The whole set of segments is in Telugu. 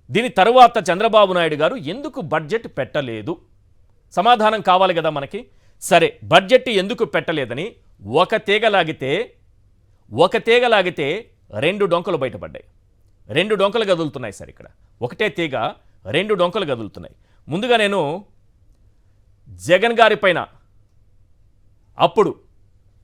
దీని తరువాత చంద్రబాబు నాయుడు గారు ఎందుకు బడ్జెట్ పెట్టలేదు? సమాధానం కావాలి కదా మనకి. సరే, బడ్జెట్ ఎందుకు పెట్టలేదని ఒక తీగ లాగితే రెండు డొంకలు బయటపడ్డాయి. రెండు డొంకలు కదులుతున్నాయి సార్. ఇక్కడ ఒకటే తీగ రెండు డొంకలు కదులుతున్నాయి. ముందుగా నేను జగన్ గారి పైన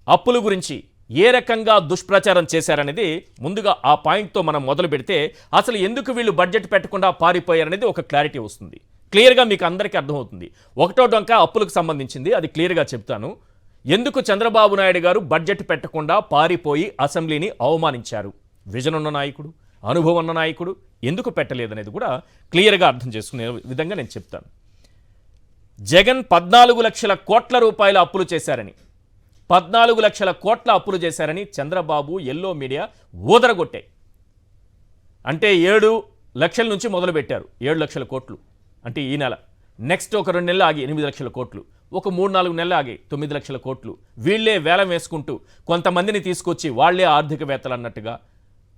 అప్పుల గురించి ఏ రకంగా దుష్ప్రచారం చేశారనేది ముందుగా ఆ పాయింట్తో మనం మొదలు పెడితే అసలు ఎందుకు వీళ్ళు బడ్జెట్ పెట్టకుండా పారిపోయారనేది ఒక క్లారిటీ వస్తుంది. క్లియర్గా మీకు అందరికీ అర్థమవుతుంది. ఒకటో డొంక అప్పులకు సంబంధించింది, అది క్లియర్గా చెప్తాను. ఎందుకు చంద్రబాబు నాయుడు గారు బడ్జెట్ పెట్టకుండా పారిపోయి అసెంబ్లీని అవమానించారు? విజన్ ఉన్న నాయకుడు, అనుభవం ఉన్న నాయకుడు ఎందుకు పెట్టలేదనేది కూడా క్లియర్గా అర్థం చేసుకునే విధంగా నేను చెప్తాను. జగన్ 14 లక్షల కోట్ల రూపాయల అప్పులు చేశారని 14 లక్షల కోట్ల అప్పులు చేశారని చంద్రబాబు ఎల్లో మీడియా ఊదరగొట్టాయి. అంటే 7 లక్షల నుంచి మొదలుపెట్టారు. 7 లక్షల కోట్లు అంటే ఈ నెల, నెక్స్ట్ ఒక 2 నెలలు ఆగి 8 లక్షల కోట్లు, ఒక 3-4 నెలలు ఆగి 9 లక్షల కోట్లు. వీళ్లే వేలం వేసుకుంటూ కొంతమందిని తీసుకొచ్చి వాళ్లే ఆర్థికవేత్తలు అన్నట్టుగా,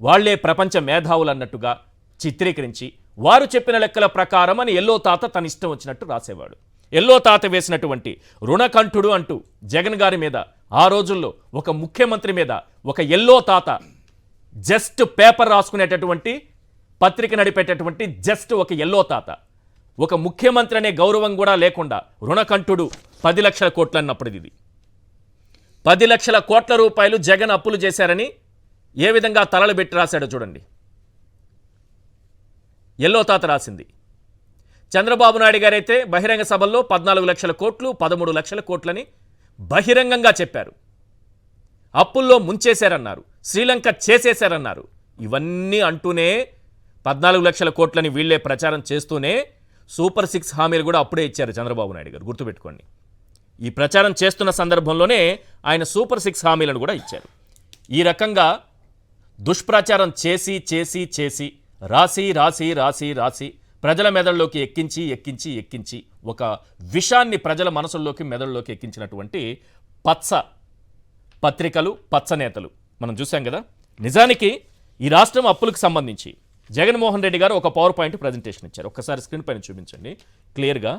వాళ్లే ప్రపంచ మేధావులు అన్నట్టుగా చిత్రీకరించి వారు చెప్పిన లెక్కల ప్రకారం అని ఎల్లో తాత తన ఇష్టం వచ్చినట్టు రాసేవాడు. ఎల్లో తాత వేసినటువంటి రుణకంఠుడు అంటూ జగన్ గారి మీద, ఆ రోజుల్లో ఒక ముఖ్యమంత్రి మీద ఒక ఎల్లో తాత జస్ట్ పేపర్ రాసుకునేటటువంటి, పత్రిక నడిపేటటువంటి జస్ట్ ఒక ఎల్లో తాత, ఒక ముఖ్యమంత్రి అనే గౌరవం కూడా లేకుండా రుణకంఠుడు 10 లక్షల కోట్లు అన్నప్పుడు ఇది 10 లక్షల కోట్ల రూపాయలు జగన్ అప్పులు చేశారని ఏ విధంగా తలలు పెట్టి రాశాడో చూడండి. ఎల్లో తాత రాసింది. చంద్రబాబు నాయుడు గారైతే బహిరంగ సభల్లో 14 లక్షల కోట్లు 13 లక్షల కోట్లని బహిరంగంగా చెప్పారు. అప్పుల్లో ముంచేశారన్నారు, శ్రీలంక చేసేశారన్నారు. ఇవన్నీ అంటూనే 14 లక్షల కోట్లని వీళ్లే ప్రచారం చేస్తూనే సూపర్ 6 హామీలు కూడా అప్పుడే ఇచ్చారు చంద్రబాబు నాయుడు గారు, గుర్తుపెట్టుకోండి. ఈ ప్రచారం చేస్తున్న సందర్భంలోనే ఆయన సూపర్ 6 హామీలను కూడా ఇచ్చారు. ఈ రకంగా దుష్ప్రచారం చేసి రాసి ప్రజల మెదడులోకి ఎక్కించి ఒక విషాన్ని ప్రజల మనసుల్లోకి, మెదడులోకి ఎక్కించినటువంటి పచ్చ పత్రికలు, పచ్చ నేతలు మనం చూసాం కదా. నిజానికి ఈ రాష్ట్రం అప్పులకు సంబంధించి జగన్మోహన్ రెడ్డి గారు ఒక పవర్ పాయింట్ ప్రజెంటేషన్ ఇచ్చారు. ఒక్కసారి స్క్రీన్ పైన చూపించండి క్లియర్గా.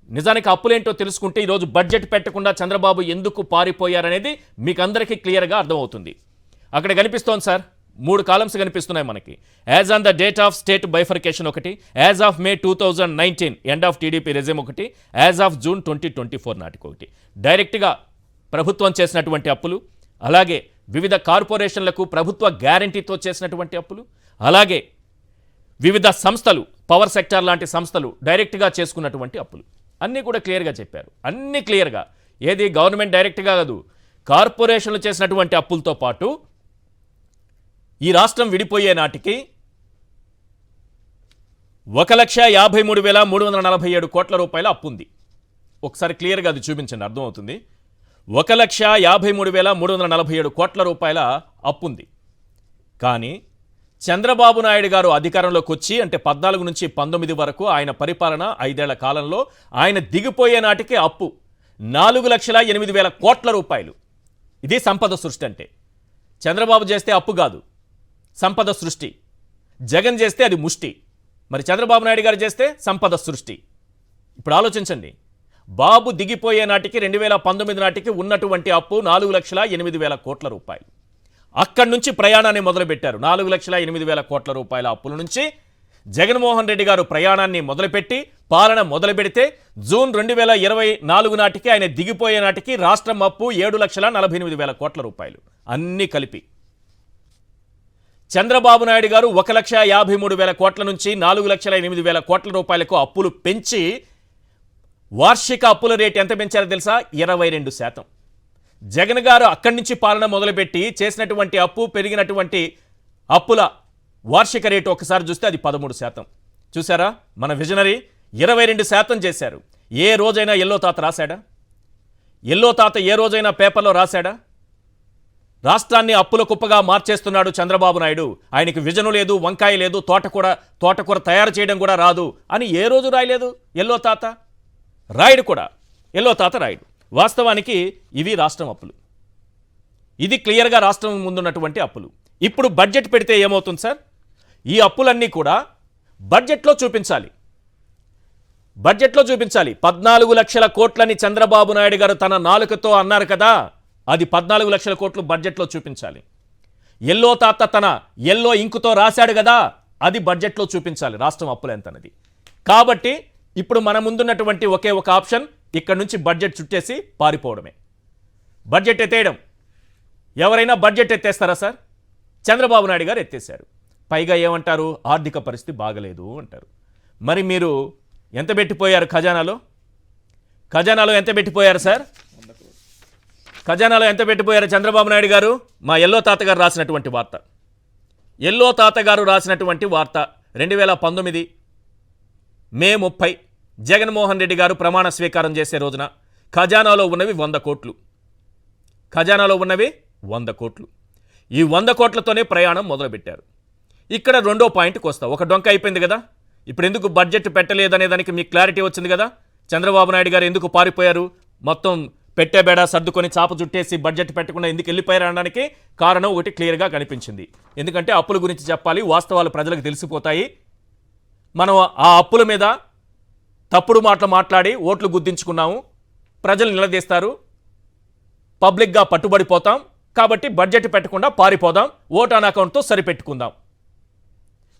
నిజానికి అప్పులేంటో తెలుసుకుంటే ఈరోజు బడ్జెట్ పెట్టకుండా చంద్రబాబు ఎందుకు పారిపోయారనేది మీకు అందరికీ క్లియర్గా అర్థమవుతుంది. అక్కడ కనిపిస్తోంది సార్, 3 కాలమ్స్ కనిపిస్తున్నాయి మనకి. As on the date of state bifurcation ఒకటి, as of May 2019 end of TDP regime ఒకటి, యాజ్ ఆఫ్ జూన్ 2024 నాటికి ఒకటి. డైరెక్ట్గా ప్రభుత్వం చేసినటువంటి అప్పులు, అలాగే వివిధ కార్పొరేషన్లకు ప్రభుత్వ గ్యారంటీతో చేసినటువంటి అప్పులు, అలాగే వివిధ సంస్థలు, పవర్ సెక్టార్ లాంటి సంస్థలు డైరెక్ట్గా చేసుకున్నటువంటి అప్పులు అన్నీ కూడా క్లియర్గా చెప్పారు. అన్నీ క్లియర్గా, ఏది గవర్నమెంట్ డైరెక్ట్గా కాదు, కార్పొరేషన్లు చేసినటువంటి అప్పులతో పాటు ఈ రాష్ట్రం విడిపోయే నాటికి 1,53,347 కోట్ల రూపాయల అప్పు ఉంది. ఒకసారి క్లియర్గా అది చూపించండి, అర్థమవుతుంది. 1,53,347 కోట్ల రూపాయల అప్పు ఉంది. కానీ చంద్రబాబు నాయుడు గారు అధికారంలోకి వచ్చి, అంటే 14 నుంచి 19 వరకు ఆయన పరిపాలన 5 ఏళ్ల కాలంలో ఆయన దిగిపోయే నాటికి అప్పు 4,08,000 కోట్ల రూపాయలు. ఇది సంపద సృష్టి అంటే. చంద్రబాబు చేస్తే అప్పు కాదు, సంపద సృష్టి. జగన్ చేస్తే అది ముష్టి. మరి చంద్రబాబు నాయుడు గారు చేస్తే సంపద సృష్టి. ఇప్పుడు ఆలోచించండి, బాబు దిగిపోయే నాటికి 2019 నాటికి ఉన్నటువంటి అప్పు 4,08,000 కోట్ల రూపాయలు. అక్కడి నుంచి ప్రయాణాన్ని మొదలుపెట్టారు. 4,08,000 కోట్ల రూపాయల అప్పుల నుంచి జగన్మోహన్ రెడ్డి గారు ప్రయాణాన్ని మొదలుపెట్టి, పాలన మొదలు పెడితే జూన్ 2024 నాటికి ఆయన దిగిపోయే నాటికి రాష్ట్రం అప్పు 7,48,000 కోట్ల రూపాయలు. అన్నీ కలిపి చంద్రబాబు నాయుడు గారు 1,53,000 కోట్ల నుంచి 4,08,000 కోట్ల రూపాయలకు అప్పులు పెంచి వార్షిక అప్పుల రేటు ఎంత పెంచారో తెలుసా? 22%. జగన్ గారు అక్కడి నుంచి పాలన మొదలుపెట్టి చేసినటువంటి అప్పు, పెరిగినటువంటి అప్పుల వార్షిక రేటు ఒకసారి చూస్తే అది 13%. చూసారా మన విజనరీ? 22% చేశారు. ఏ రోజైనా ఎల్లో తాత రాశాడా? ఎల్లో తాత ఏ రోజైనా పేపర్లో రాశాడా? రాష్ట్రాన్ని అప్పుల కుప్పగా మార్చేస్తున్నాడు చంద్రబాబు నాయుడు, ఆయనకి విజను లేదు, వంకాయ లేదు, తోటకూర తయారు చేయడం కూడా రాదు అని ఏ రోజు రాయలేదు ఎల్లో తాత. రాయుడు కూడా, ఎల్లో తాత రాయుడు. వాస్తవానికి ఇవి రాష్ట్రం అప్పులు. ఇది క్లియర్గా రాష్ట్రం ముందున్నటువంటి అప్పులు. ఇప్పుడు బడ్జెట్ పెడితే ఏమవుతుంది సార్? ఈ అప్పులన్నీ కూడా బడ్జెట్లో చూపించాలి. బడ్జెట్లో చూపించాలి. 14 లక్షల కోట్లని చంద్రబాబు నాయుడు గారు తన నాలుకతో అన్నారు కదా, అది 14 లక్షల కోట్లు బడ్జెట్లో చూపించాలి. ఎల్లో తాత తన ఎల్లో ఇంకుతో రాశాడు కదా, అది బడ్జెట్లో చూపించాలి రాష్ట్రం అప్పులు ఎంతన్నది. కాబట్టి ఇప్పుడు మన ముందున్నటువంటి ఒకే ఒక ఆప్షన్, ఇక్కడ నుంచి బడ్జెట్ చుట్టేసి పారిపోవడమే. బడ్జెట్ ఎత్తేయడం. ఎవరైనా బడ్జెట్ ఎత్తేస్తారా సార్? చంద్రబాబు నాయుడు గారు ఎత్తేశారు. పైగా ఏమంటారు? ఆర్థిక పరిస్థితి బాగలేదు అంటారు. మరి మీరు ఎంత పెట్టిపోయారు ఖజానాలో? ఖజానాలో ఎంత పెట్టిపోయారు సార్? ఖజానాలో ఎంత పెట్టిపోయారు చంద్రబాబు నాయుడు గారు? మా ఎల్లో తాతగారు రాసినటువంటి వార్త. ఎల్లో తాతగారు రాసినటువంటి వార్త 2019 మే 30 జగన్మోహన్ రెడ్డి గారు ప్రమాణ స్వీకారం చేసే రోజున ఖజానాలో ఉన్నవి 100 కోట్లు. ఖజానాలో ఉన్నవి 100 కోట్లు. ఈ 100 కోట్లతోనే ప్రయాణం మొదలుపెట్టారు. ఇక్కడ రెండో పాయింట్కి వస్తా. ఒక డొంక అయిపోయింది కదా, ఇప్పుడు ఎందుకు బడ్జెట్ పెట్టలేదనే దానికి మీకు క్లారిటీ వచ్చింది కదా. చంద్రబాబు నాయుడు గారు ఎందుకు పారిపోయారు, మొత్తం పెట్టే బేడా సర్దుకొని చాప చుట్టేసి బడ్జెట్ పెట్టకుండా ఎందుకు వెళ్ళిపోయారు అనడానికి కారణం ఒకటి క్లియర్గా కనిపించింది. ఎందుకంటే అప్పుల గురించి చెప్పాలి, వాస్తవాలు ప్రజలకు తెలిసిపోతాయి. మనం ఆ అప్పుల మీద తప్పుడు మాటలు మాట్లాడి ఓట్లు గుద్దించుకున్నాము, ప్రజలు నిలదీస్తారు, పబ్లిక్గా పట్టుబడిపోతాం. కాబట్టి బడ్జెట్ పెట్టకుండా పారిపోదాం, ఓట్ ఆన్ అకౌంట్తో సరిపెట్టుకుందాం.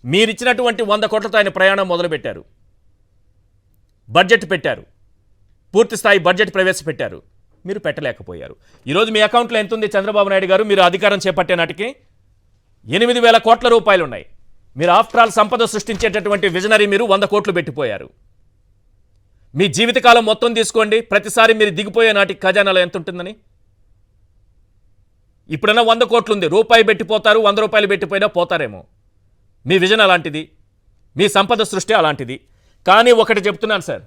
మీరిచ్చినటువంటి 100 కోట్లతో ఆయన ప్రయాణం మొదలుపెట్టారు. బడ్జెట్ పెట్టారు, పూర్తి స్థాయి బడ్జెట్ ప్రవేశపెట్టారు. మీరు పెట్టలేకపోయారు. ఈరోజు మీ అకౌంట్లో ఎంత ఉంది చంద్రబాబు నాయుడు గారు? మీరు అధికారం చేపట్టే నాటికి 8,000 కోట్ల రూపాయలు ఉన్నాయి. మీరు ఆఫ్టర్ ఆల్ సంపద సృష్టించేటటువంటి విజనరీ, మీరు 100 కోట్లు పెట్టిపోయారు. మీ జీవితకాలం మొత్తం తీసుకోండి, ప్రతిసారి మీరు దిగిపోయే నాటికి ఖజానాలో ఎంత ఉంటుందని. ఇప్పుడన్నా 100 కోట్లు ఉంది, రూపాయి పెట్టిపోతారు, 100 రూపాయలు పెట్టిపోయినా పోతారేమో. మీ విజన్ అలాంటిది, మీ సంపద సృష్టి అలాంటిది. కానీ ఒకటి చెప్తున్నాను సార్,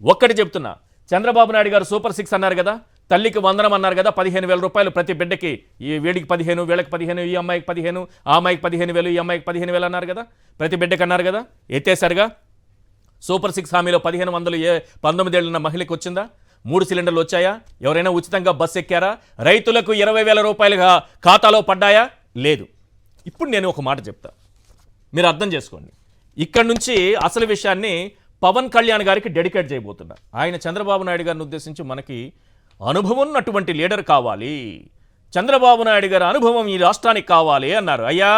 ఒక్కటి చెప్తున్నా. చంద్రబాబు నాయుడు గారు సూపర్ 6 అన్నారు కదా, తల్లికి వందనం అన్నారు కదా, 15,000 రూపాయలు ప్రతి బిడ్డకి. ఈ వీడికి 15, వీళ్ళకి 15, ఈ అమ్మాయికి 15, ఆ అమ్మాయికి 15,000, ఈ అమ్మాయికి 15,000 అన్నారు కదా, ప్రతి బిడ్డకి అన్నారు కదా, ఎత్తేసారుగా. సూపర్ 6 హామీలో 1500 19 ఏళ్ళున్న మహిళకి వచ్చిందా? 3 సిలిండర్లు వచ్చాయా? ఎవరైనా ఉచితంగా బస్సు ఎక్కారా? రైతులకు 20,000 రూపాయలుగా ఖాతాలో పడ్డాయా? లేదు. ఇప్పుడు నేను ఒక మాట చెప్తా, మీరు అర్థం చేసుకోండి. ఇక్కడ నుంచి అసలు విషయాన్ని పవన్ కళ్యాణ్ గారికి డెడికేట్ చేయబోతున్నా. ఆయన చంద్రబాబు నాయుడు గారిని ఉద్దేశించి, మనకి అనుభవం ఉన్నటువంటి లీడర్ కావాలి, చంద్రబాబు నాయుడు గారి అనుభవం ఈ రాష్ట్రానికి కావాలి అన్నారు. అయ్యా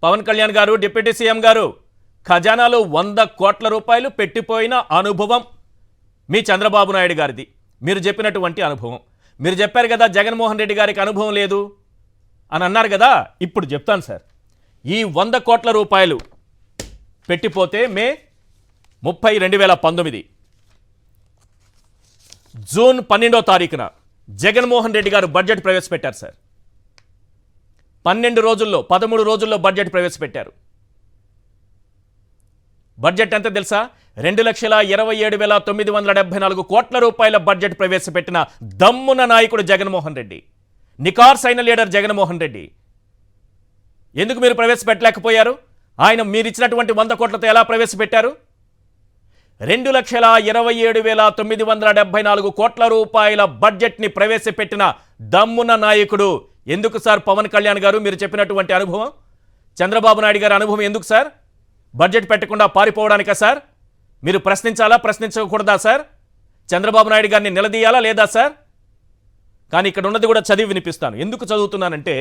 పవన్ కళ్యాణ్ గారు, డిప్యూటీ సీఎం గారు, ఖజానాలో 100 కోట్ల రూపాయలు పెట్టిపోయిన అనుభవం మీ చంద్రబాబు నాయుడు గారిది. మీరు చెప్పినటువంటి అనుభవం. మీరు చెప్పారు కదా జగన్మోహన్ రెడ్డి గారికి అనుభవం లేదు అని అన్నారు కదా. ఇప్పుడు చెప్తాను సార్, ఈ 100 కోట్ల రూపాయలు పెట్టిపోతే మే 30, 2019 జూన్ 12వ తారీఖున జగన్మోహన్ రెడ్డి గారు బడ్జెట్ ప్రవేశపెట్టారు సార్. 12 రోజుల్లో 13 రోజుల్లో బడ్జెట్ ప్రవేశపెట్టారు. బడ్జెట్ ఎంత తెలుసా? 2,27,974 కోట్ల రూపాయల బడ్జెట్ ప్రవేశపెట్టిన దమ్మున నాయకుడు జగన్మోహన్ రెడ్డి, నికార్సైన లీడర్ జగన్మోహన్ రెడ్డి. ఎందుకు మీరు ప్రవేశపెట్టలేకపోయారు? ఆయన మీరిచ్చినటువంటి 100 కోట్లతో ఎలా ప్రవేశపెట్టారు? 2,27,974 కోట్ల రూపాయల బడ్జెట్ని ప్రవేశపెట్టిన దమ్మున నాయకుడు. ఎందుకు సార్ పవన్ కళ్యాణ్ గారు మీరు చెప్పినటువంటి అనుభవం? చంద్రబాబు నాయుడు గారి అనుభవం ఎందుకు సార్? బడ్జెట్ పెట్టకుండా పారిపోవడానికా సార్? మీరు ప్రశ్నించాలా, ప్రశ్నించకూడదా సార్? చంద్రబాబు నాయుడు గారిని నిలదీయాలా లేదా సార్? కానీ ఇక్కడ ఉన్నది కూడా చదివి వినిపిస్తాను. ఎందుకు చదువుతున్నానంటే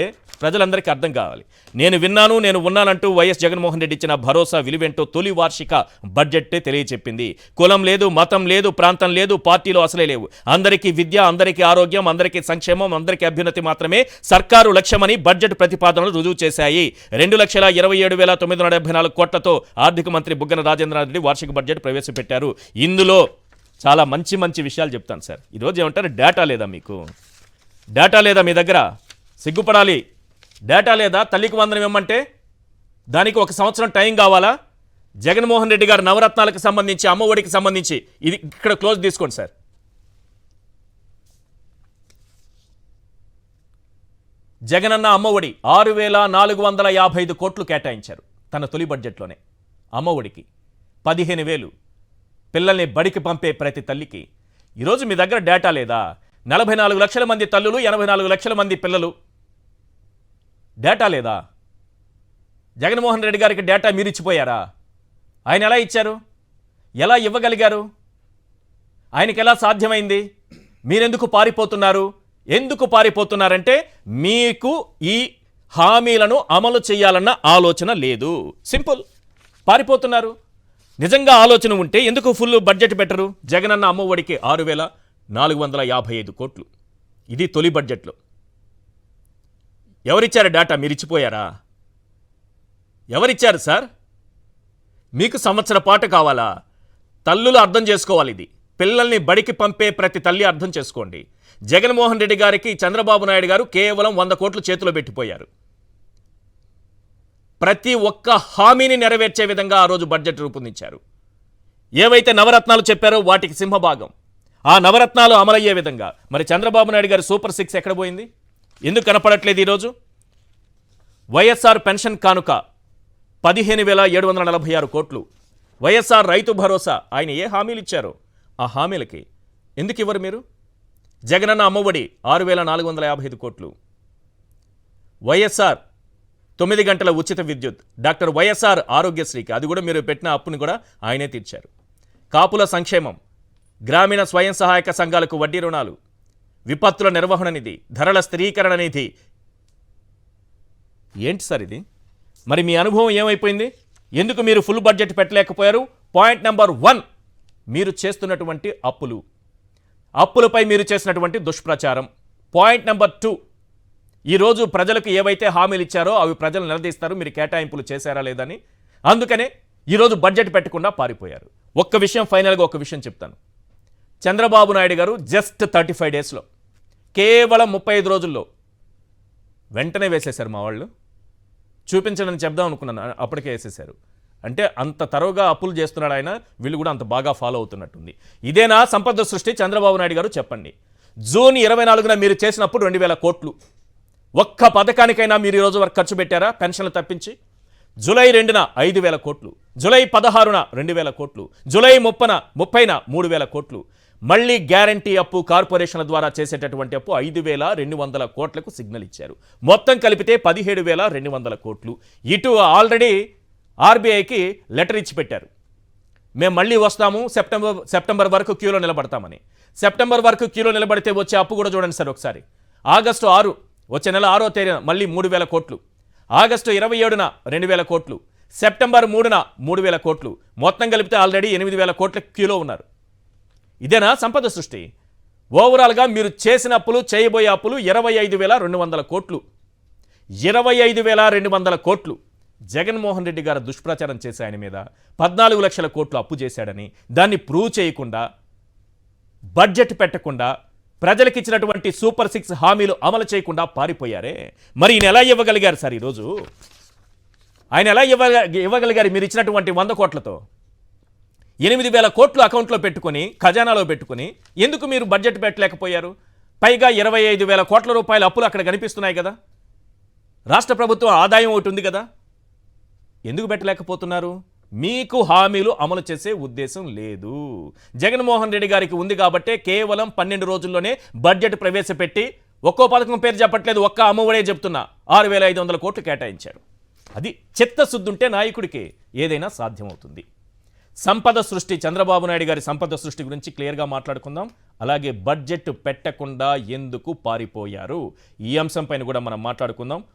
ప్రజలందరికీ అర్థం కావాలి. నేను విన్నాను, నేను ఉన్నానంటూ వైఎస్ జగన్మోహన్ రెడ్డి ఇచ్చిన భరోసా విలువేంటో తొలి వార్షిక బడ్జెట్టే తెలియచెప్పింది. కులం లేదు, మతం లేదు, ప్రాంతం లేదు, పార్టీలు అసలే లేవు. అందరికీ విద్య, అందరికీ ఆరోగ్యం, అందరికీ సంక్షేమం, అందరికీ అభ్యున్నతి మాత్రమే సర్కారు లక్ష్యమని బడ్జెట్ ప్రతిపాదనలు రుజువు చేశాయి. 2,27,974 కోట్లతో ఆర్థిక మంత్రి బుగ్గన రాజేంద్రనాథ్ రెడ్డి వార్షిక బడ్జెట్ ప్రవేశపెట్టారు. ఇందులో చాలా మంచి మంచి విషయాలు చెప్తాను సార్. ఈరోజు ఏమంటారు, డేటా లేదా మీకు? డేటా లేదా మీ దగ్గర? సిగ్గుపడాలి. డేటా లేదా? తల్లికి వందనం ఇవ్వమంటే దానికి 1 సంవత్సరం టైం కావాలా? జగన్మోహన్ రెడ్డి గారు నవరత్నాలకు సంబంధించి, అమ్మ ఒడికి సంబంధించి ఇది ఇక్కడ క్లోజ్ తీసుకోండి సార్. జగనన్న అమ్మ ఒడి 6,455 కోట్లు కేటాయించారు తన తొలి బడ్జెట్లోనే. అమ్మ ఒడికి 15,000 పిల్లల్ని బడికి పంపే ప్రతి తల్లికి. ఈరోజు మీ దగ్గర డేటా లేదా? 44 లక్షల మంది తల్లులు, 84 లక్షల మంది పిల్లలు. డేటా లేదా? జగన్మోహన్ రెడ్డి గారికి డేటా మీరు ఇచ్చిపోయారా? ఆయన ఎలా ఇచ్చారు? ఎలా ఇవ్వగలిగారు? ఆయనకి ఎలా సాధ్యమైంది? మీరెందుకు పారిపోతున్నారు? ఎందుకు పారిపోతున్నారంటే మీకు ఈ హామీలను అమలు చేయాలన్న ఆలోచన లేదు. సింపుల్. పారిపోతున్నారు. నిజంగా ఆలోచన ఉంటే ఎందుకు ఫుల్ బడ్జెట్ పెట్టరు? జగనన్న అమ్మఒడికి 6,455 కోట్లు. ఇది తొలి బడ్జెట్లో. ఎవరిచ్చారు డేటా? మీరు ఇచ్చిపోయారా? ఎవరిచ్చారు సార్? మీకు సంవత్సర పాటు కావాలా? తల్లులు అర్థం చేసుకోవాలి. ఇది పిల్లల్ని బడికి పంపే ప్రతి తల్లి అర్థం చేసుకోండి. జగన్మోహన్ రెడ్డి గారికి చంద్రబాబు నాయుడు గారు కేవలం 100 కోట్లు చేతిలో పెట్టిపోయారు. ప్రతి ఒక్క హామీని నెరవేర్చే విధంగా ఆ రోజు బడ్జెట్ రూపొందించారు. ఏవైతే నవరత్నాలు చెప్పారో వాటికి సింహభాగం. ఆ నవరత్నాలు అమలయ్యే విధంగా మరి చంద్రబాబు నాయుడు గారి సూపర్ 6 ఎక్కడ పోయింది? ఎందుకు కనపడట్లేదు ఈరోజు? వైఎస్ఆర్ పెన్షన్ కానుక 15,746 కోట్లు. వైఎస్ఆర్ రైతు భరోసా ఆయన ఏ హామీలు ఇచ్చారో ఆ హామీలకి ఎందుకు ఇవ్వరు మీరు? జగనన్న అమ్మఒడి 6,455 కోట్లు. వైఎస్ఆర్ 9 గంటల ఉచిత విద్యుత్. డాక్టర్ వైఎస్ఆర్ ఆరోగ్యశ్రీకి అది కూడా మీరు పెట్టిన అప్పుని కూడా ఆయనే తీర్చారు. కాపుల సంక్షేమం, గ్రామీణ స్వయం సహాయక సంఘాలకు వడ్డీ రుణాలు, విపత్తుల నిర్వహణ నిధి, ధరల స్థిరీకరణ నిధి. ఏంటి సార్ ఇది? మరి మీ అనుభవం ఏమైపోయింది? ఎందుకు మీరు ఫుల్ బడ్జెట్ పెట్టలేకపోయారు? పాయింట్ నెంబర్ 1, మీరు చేస్తున్నటువంటి అప్పులపై మీరు చేసినటువంటి దుష్ప్రచారం. పాయింట్ నెంబర్ 2, ఈరోజు ప్రజలకు ఏవైతే హామీలు ఇచ్చారో అవి ప్రజలు నిలదీస్తారు. మీరు కేటాయింపులు చేశారా లేదని. అందుకనే ఈరోజు బడ్జెట్ పెట్టకుండా పారిపోయారు. ఒక్క విషయం ఫైనల్గా ఒక్క విషయం చెప్తాను. చంద్రబాబు నాయుడు గారు జస్ట్ 35 డేస్లో, కేవలం 35 రోజుల్లో వెంటనే వేసేశారు. మా వాళ్ళు చూపించడానికి చెప్దాం అనుకున్నాను, అప్పటికే వేసేశారు. అంటే అంత తరువుగా అప్పులు చేస్తున్నాడు ఆయన. వీళ్ళు కూడా అంత బాగా ఫాలో అవుతున్నట్టుంది. ఇదేనా సంపద సృష్టి? చంద్రబాబు నాయుడు గారు చెప్పండి. జూన్ 24న మీరు చేసినప్పుడు 2,000 కోట్లు. ఒక్క పథకానికైనా మీరు ఈరోజు వరకు ఖర్చు పెట్టారా? పెన్షన్లు తప్పించి. జూలై 2న 5,000 కోట్లు, జూలై 16న 2,000 కోట్లు, జూలై 30న 3,000 కోట్లు. మళ్ళీ గ్యారంటీ అప్పు కార్పొరేషన్ల ద్వారా చేసేటటువంటి అప్పు 5,200 కోట్లకు సిగ్నల్ ఇచ్చారు. మొత్తం కలిపితే 17,200 కోట్లు. ఇటు ఆల్రెడీ ఆర్బీఐకి లెటర్ ఇచ్చి పెట్టారు. మేము మళ్ళీ వస్తాము, సెప్టెంబర్ వరకు క్యూలో నిలబడతామని. సెప్టెంబర్ వరకు క్యూలో నిలబడితే వచ్చే అప్పు కూడా చూడండి సార్ ఒకసారి. ఆగస్టు 6, వచ్చే నెల 6వ తేదీన మళ్ళీ 3,000 కోట్లు, ఆగస్టు 27న 2,000 కోట్లు, సెప్టెంబర్ 3న 3,000 కోట్లు. మొత్తం కలిపితే ఆల్రెడీ 8,000 కోట్ల క్యూలో ఉన్నారు. ఇదేనా సంపద సృష్టి? ఓవరాల్గా మీరు చేసిన అప్పులు, చేయబోయే అప్పులు 25,200 కోట్లు. 25,200 కోట్లు. జగన్మోహన్ రెడ్డి గారు దుష్ప్రచారం చేసి ఆయన మీద 14 లక్షల కోట్లు అప్పు చేశాడని దాన్ని ప్రూవ్ చేయకుండా, బడ్జెట్ పెట్టకుండా, ప్రజలకు ఇచ్చినటువంటి సూపర్ 6 హామీలు అమలు చేయకుండా పారిపోయారే. మరి ఈయన ఎలా ఇవ్వగలిగారు సార్ ఈరోజు? ఆయన ఎలా ఇవ్వగలిగారు మీరు ఇచ్చినటువంటి 100 కోట్లతో? 8,000 కోట్లు అకౌంట్లో పెట్టుకొని, ఖజానాలో పెట్టుకొని ఎందుకు మీరు బడ్జెట్ పెట్టలేకపోయారు? పైగా 25,000 కోట్ల రూపాయల అప్పులు అక్కడ కనిపిస్తున్నాయి కదా. రాష్ట్ర ప్రభుత్వం ఆదాయం ఒకటి ఉంది కదా. ఎందుకు పెట్టలేకపోతున్నారు? మీకు హామీలు అమలు చేసే ఉద్దేశం లేదు. జగన్మోహన్ రెడ్డి గారికి ఉంది కాబట్టే కేవలం 12 రోజుల్లోనే బడ్జెట్ ప్రవేశపెట్టి, ఒక్కో పథకం పేరు చెప్పట్లేదు, ఒక్క అమ్మఒడే చెప్తున్నా, 6,500 కోట్లు కేటాయించారు. అది చిత్తశుద్ధి ఉంటే నాయకుడికి ఏదైనా సాధ్యమవుతుంది. సంపద సృష్టి, చంద్రబాబు నాయుడు గారి సంపద సృష్టి గురించి క్లియర్గా మాట్లాడుకుందాం. అలాగే బడ్జెట్ పెట్టకుండా ఎందుకు పారిపోయారు, ఈ అంశం పైన కూడా మనం మాట్లాడుకుందాం.